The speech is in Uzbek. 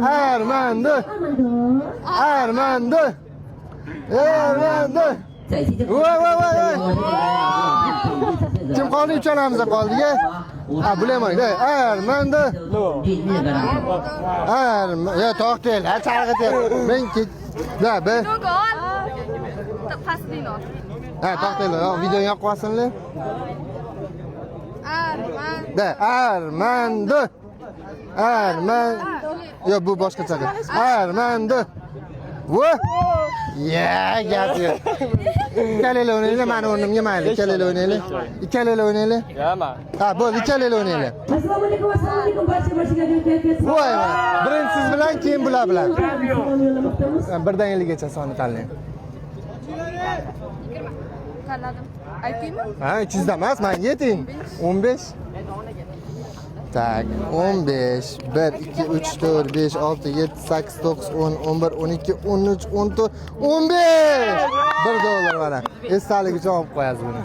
Armando. Armando. Armando. Voy. Kim qoldi? Uchalamiz qoldik-a. Ha, bilaman-da. Armando. Ya to'xtang, ha, chalg'ityapti. Men da, be. Tập Faslino. Ha, to'xtanglar. Videoni yoqib qo'ysinlar. Da, Armando. Yo, bu boshqacha. Armando. Voy. Ya, gap yo'q. Ikkalanglar o'ynaylik, meni o'rnimga mayli. Ikkalanglar o'ynaylik. Ikkalanglar o'ynaylik. Ha, bo'ldi, ikkalanglar o'ynaylik. Assalomu alaykum barcha. Voy, birinchi siz bilan, keyin bular bilan. Birdan 50gacha sonni tanlang. Tanladim. Aytaymi? Ha, 300 dan emas, menga yeting. 15. Tak, 15, 1, 2, 3, 4, 5, 6, 7, 8, 9, 10, 11, 12, 13, 14, 15! $1 mana. Esdalik uchun olib qo'yasiz buni.